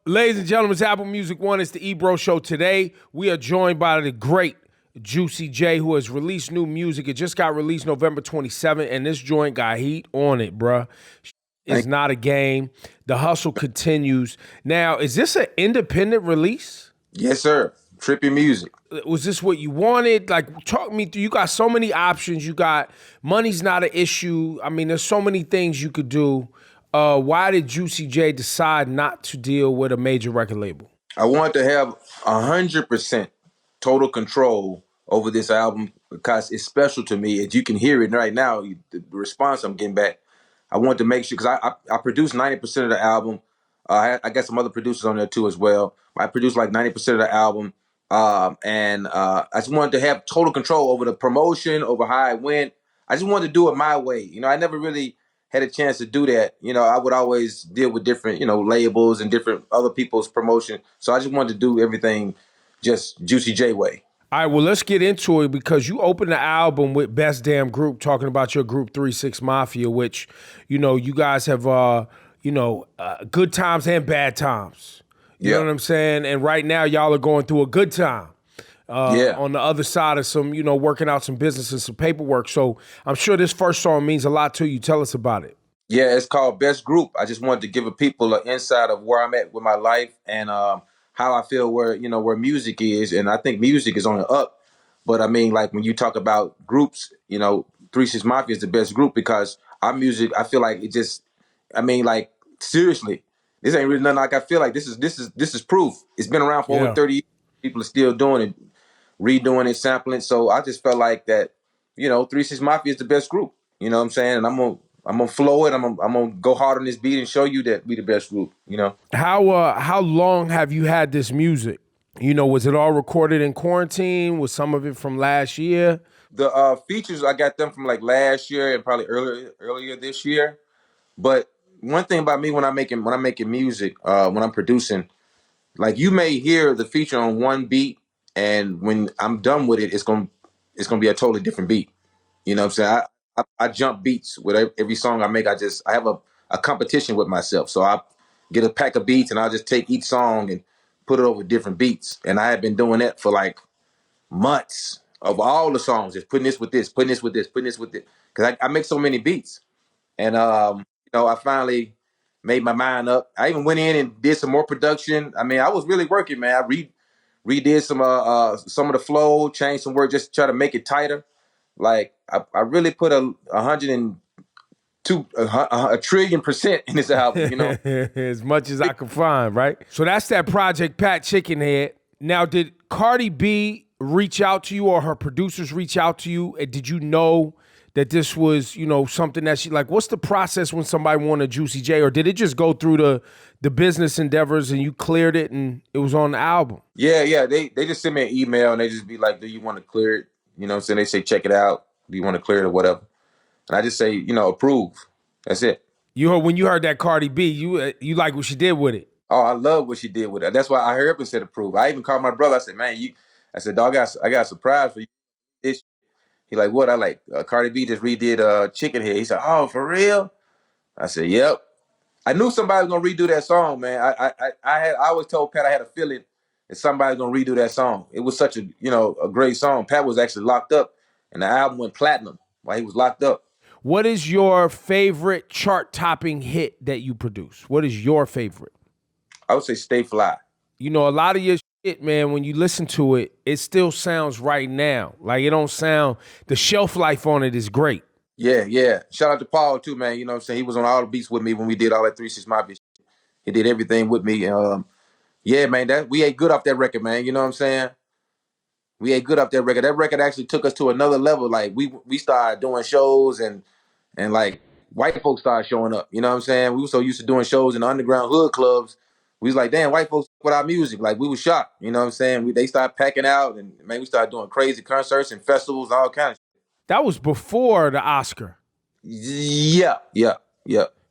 Ladies and gentlemen, it's Apple Music One. It's the Ebro Show. Today, we are joined by the great Juicy J, who has released new music. It just got released November 27th, and this joint got heat on it, bruh. It's not a game. The hustle continues. Now, is this an independent release? Yes, sir. Trippy music. Was this what you wanted? Like, talk me through. You got so many options. You got money's not an issue. I mean, there's so many things you could do. Why did Juicy J decide not to deal with a major record label? I want to have 100% total control over this album because it's special to me. As you can hear it right now, the response I'm getting back. I want to make sure, because I produced 90% of the album. I got some other producers on there too as well. I produced like 90% of the album. And I just wanted to have total control over the promotion, over how it went. I just wanted to do it my way. I never really had a chance to do that. I would always deal with different, labels and different other people's promotion. So I just wanted to do everything just Juicy J way. All right, well, let's get into it because you opened the album with Best Damn Group, talking about your group 3-6 Mafia, which, you guys have, good times and bad times. You know what I'm saying? And right now, y'all are going through a good time. On the other side of some, working out some business and some paperwork. So I'm sure this first song means a lot to you. Tell us about it. Yeah, it's called Best Group. I just wanted to give people an insight of where I'm at with my life and how I feel where music is. And I think music is on the up. But I mean, like when you talk about groups, 3-6 Mafia is the best group because our music, I feel like it just, like seriously, this ain't really nothing like I feel like this is proof. It's been around for over 30 years. People are still doing it, redoing it, sampling. So I just felt like that, 3-6 Mafia is the best group. You know what I'm saying? And I'm gonna flow it. I'm gonna go hard on this beat and show you that we the best group. How long have you had this music? Was it all recorded in quarantine? Was some of it from last year? The features I got them from like last year and probably earlier this year. But one thing about me when I'm making music, when I'm producing, like you may hear the feature on one beat, and when I'm done with it, it's gonna be a totally different beat. You know what I'm saying? I jump beats with every song I make. I have a competition with myself. So I get a pack of beats and I'll just take each song and put it over different beats. And I have been doing that for like months of all the songs, just putting this with this, putting this with this, putting this with it. Because I make so many beats. And I finally made my mind up. I even went in and did some more production. I mean, I was really working, man. I redid some of the flow, changed some words just to try to make it tighter. Like I really put a 1,000,000,000,000% in this album, As much as I could find, right? So that's that Project Pat Chickenhead. Now, did Cardi B reach out to you or her producers reach out to you? And did you know that this was, something that she like? What's the process when somebody wanted Juicy J, or did it just go through the business endeavors and you cleared it and it was on the album? Yeah. They just send me an email and they just be like, "Do you want to clear it?" You know what I'm saying? They say, "Check it out. Do you want to clear it or whatever?" And I just say, approve. That's it. When you heard that Cardi B, you like what she did with it? Oh, I love what she did with it. That's why I heard up and said approve. I even called my brother. I said, "Man, I said, dog, I got a surprise for you." He like, "What?" I like, Cardi B just redid Chicken Head. He said, "Oh, for real?" I said, "Yep." I knew somebody was gonna redo that song, man. I always told Pat I had a feeling that somebody's gonna redo that song. It was such a great song. Pat was actually locked up, and the album went platinum while he was locked up. What is your favorite chart-topping hit that you produce? What is your favorite? I would say Stay Fly. A lot of your shit, man, when you listen to it, it still sounds right now. Like, it don't sound, the shelf life on it is great. Yeah. Shout out to Paul too, man. You know what I'm saying? He was on all the beats with me when we did all that 3-6 Mafia shit. He did everything with me. Yeah, man, that we ate good off that record, man. You know what I'm saying? We ate good off that record. That record actually took us to another level. Like we started doing shows and like white folks started showing up. You know what I'm saying? We were so used to doing shows in the underground hood clubs. We was like, damn, white folks with our music. Like we was shocked. You know what I'm saying? They started packing out and man, we started doing crazy concerts and festivals, all kinds of shit. That was before the Oscar. Yeah. That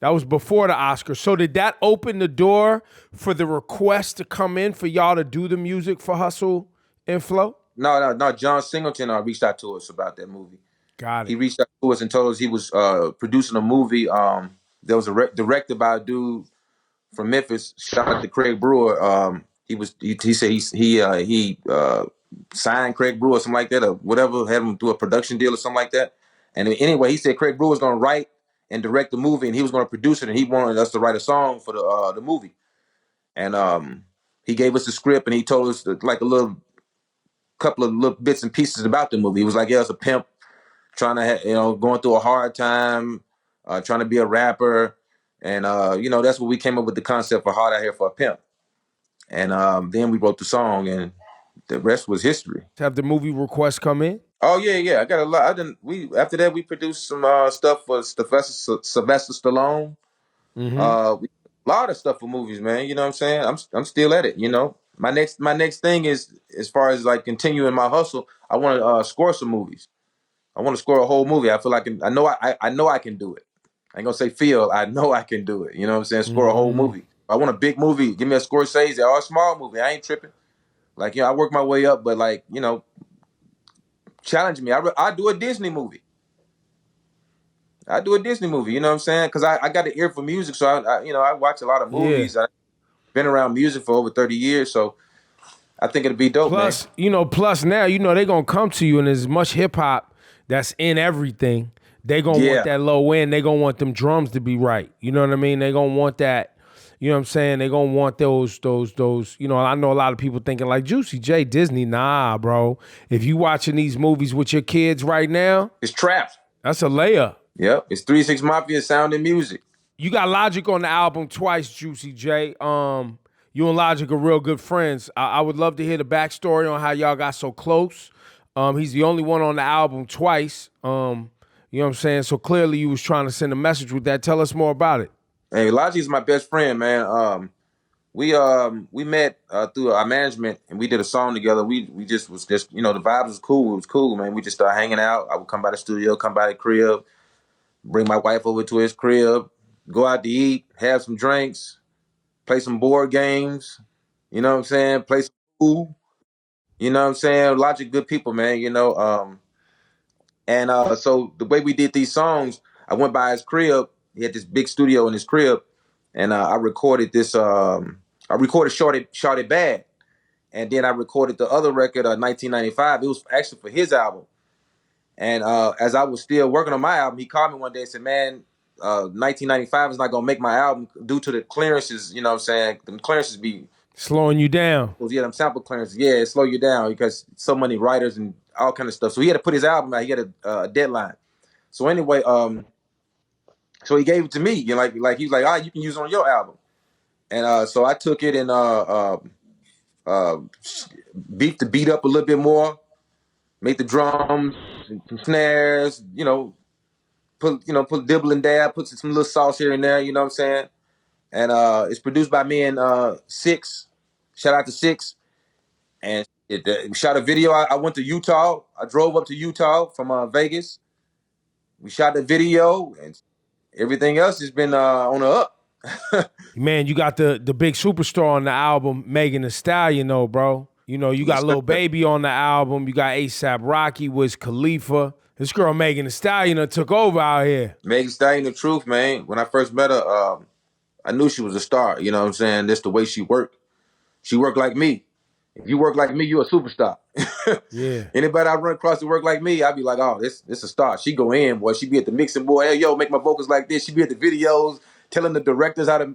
was before the Oscar. So did that open the door for the request to come in for y'all to do the music for Hustle and Flow? No. John Singleton reached out to us about that movie. Got it. He reached out to us and told us he was producing a movie that was directed by a dude from Memphis. Shout out to Craig Brewer. He said he signed Craig Brewer or something like that or whatever, had him do a production deal or something like that. And anyway, he said Craig Brewer was going to write and direct the movie, and he was going to produce it, and he wanted us to write a song for the movie. And he gave us the script, and he told us like a little couple of little bits and pieces about the movie. He was like, "Yeah, it's a pimp trying to, going through a hard time, trying to be a rapper." And, that's what we came up with the concept for Hard Out Here for a Pimp. And then we wrote the song, and the rest was history. Have the movie requests come in? Oh, yeah, yeah. I got a lot. After that, we produced some stuff for Sylvester Stallone. Mm-hmm. A lot of stuff for movies, man. You know what I'm saying? I'm still at it, My next thing is, as far as like continuing my hustle, I want to score some movies. I want to score a whole movie. I feel like I know I can do it. I ain't gonna say feel. I know I can do it. You know what I'm saying? Score a whole Mm-hmm. movie. I want a big movie. Give me a Scorsese or a small movie. I ain't tripping. Like, I work my way up, but like, challenge me. I do a Disney movie. I do a Disney movie. You know what I'm saying? Because I got an ear for music, so I watch a lot of Yeah. movies. I've been around music for over 30 years, so I think it'd be dope, man. Plus now, they're gonna come to you and there's much hip hop that's in everything. They gonna want Yeah, that low end. They gonna want them drums to be right. You know what I mean? They gonna want that. You know what I'm saying? They gonna want those. I know a lot of people thinking like Juicy J Disney. Nah, bro. If you watching these movies with your kids right now, it's trap. that's a layup. Yep, it's 3 6 Mafia sound and music. You got Logic on the album twice, Juicy J. You and Logic are real good friends. I would love to hear the backstory on how y'all got so close. He's the only one on the album twice. You know what I'm saying? So clearly you was trying to send a message with that. Tell us more about it. Hey, Logic is my best friend, man. We met through our management, and we did a song together. We just was just the vibes was cool. It was cool, man. We just started hanging out. I would come by the studio, come by the crib, bring my wife over to his crib, go out to eat, have some drinks, play some board games. You know what I'm saying? Play some pool. You know what I'm saying? Logic, good people, man. And so the way we did these songs, I went by his crib. He had this big studio in his crib, and I recorded this. I recorded Shorty Bad, and then I recorded the other record, 1995. It was actually for his album. And as I was still working on my album, he called me one day and said, "Man, 1995 is not gonna make my album due to the clearances. You know what I'm saying? The clearances be Slowing you down. them sample clearances. Yeah, it slow you down because so many writers and all kind of stuff. So he had to put his album out. He had a deadline. So anyway, so he gave it to me. Like he was like, "Ah, you can use it on your album." And so I took it and uh, beat the beat up a little bit more, make the drums, some snares, put dibble and dab, put some little sauce here and there. You know what I'm saying? And it's produced by me and Six. Shout out to Six. And we shot a video. I went to Utah. I drove up to Utah from Vegas. We shot the video, and everything else has been on the up. Man, you got the big superstar on the album, Megan Thee Stallion, though, bro. You got Yes, Lil sir. Baby on the album. You got ASAP Rocky, Wiz Khalifa. This girl Megan Thee Stallion done took over out here. Megan Thee Stallion, the truth, man. When I first met her, I knew she was a star. You know what I'm saying? That's the way she worked. She worked like me. If you work like me, you're a superstar. Yeah. Anybody I run across to work like me, I'd be like, oh, this a star. She go in, boy. She be at the mixing, boy. Hey, yo, make my vocals like this. She be at the videos, telling the directors how to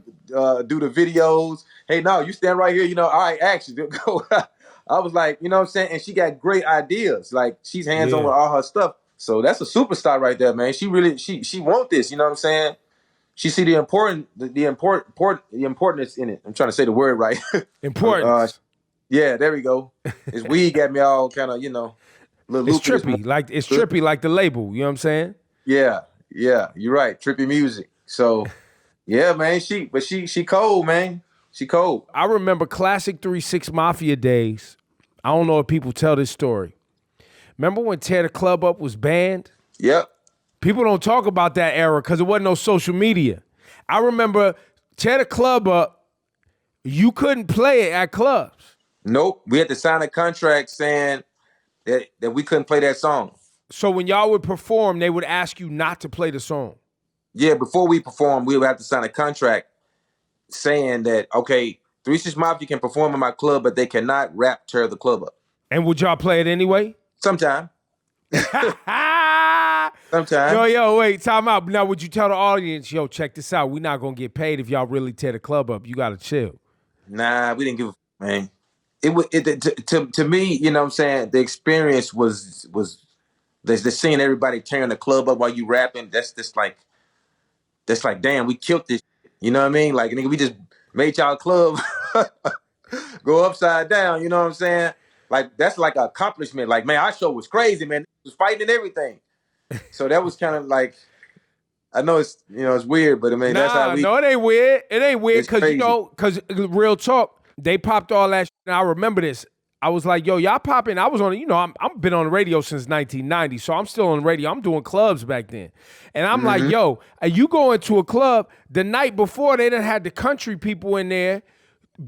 do the videos. Hey, no, you stand right here. All right, action. Go. I was like, you know what I'm saying? And she got great ideas. Like, she's hands-on Yeah. with all her stuff. So that's a superstar right there, man. She really, she want this. You know what I'm saying? She see the importance in it. I'm trying to say the word right. uh, Importance. yeah, there we go. This weed got me all kind of, little It's loopy this trippy. It's trippy like the label. You know what I'm saying? Yeah, yeah, you're right. Trippy music. So yeah, man, she cold, man. She cold. I remember classic 3-6 Mafia days. I don't know if people tell this story. Remember when Tear the Club Up was banned? Yep. People don't talk about that era because there wasn't no social media. I remember Tear the Club Up, you couldn't play it at clubs. Nope. We had to sign a contract saying that we couldn't play that song. So when y'all would perform, they would ask you not to play the song. Yeah, before we perform, we would have to sign a contract saying that, okay, 3 6 Mafia can perform in my club, but they cannot rap tear the club up. And would y'all play it anyway? Sometime. Wait, time out. Now, would you tell the audience, yo, check this out. We're not going to get paid if y'all really tear the club up. You got to chill. Nah, we didn't give a man. To me, you know what I'm saying, the experience was the seeing everybody tearing the club up while you rapping. That's like, damn, we killed this shit. You know what I mean? Like, nigga, we just made y'all club go upside down. You know what I'm saying? Like, that's like an accomplishment. Like, man, our show was crazy, man. It was fighting and everything. So that was kind of like, I know it's, it's weird, but I mean, that's how we. No, it ain't weird. It ain't weird It's crazy. because real talk, they popped all that shit. And I remember this. I was like, yo, y'all popping. I was on, I'm been on the radio since 1990, so I'm still on the radio. I'm doing clubs back then. And I'm like, yo, you go into a club, the night before they done had the country people in there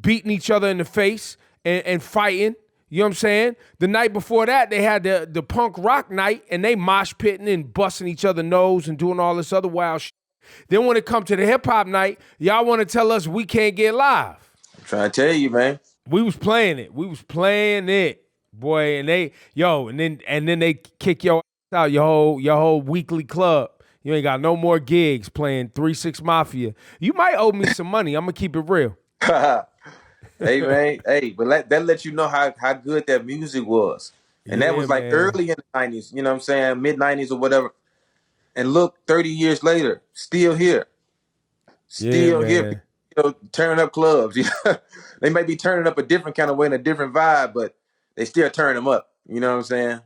beating each other in the face and fighting. You know what I'm saying? The night before that, they had the punk rock night, and they mosh pitting and busting each other nose and doing all this other wild shit. Then when it come to the hip hop night, y'all want to tell us we can't get live. I'm trying to tell you, man. We was playing it. Boy, and then they kick your ass out, your whole weekly club. You ain't got no more gigs playing 3 6 Mafia. You might owe me some money. I'm gonna keep it real. Hey, man. Hey, but that lets you know how good that music was. And that was like early in the 90s, you know what I'm saying? Mid 90s or whatever. And look, 30 years later, still here. Still here. Turning up clubs. They may be turning up a different kind of way and a different vibe, but they still turn them up. You know what I'm saying?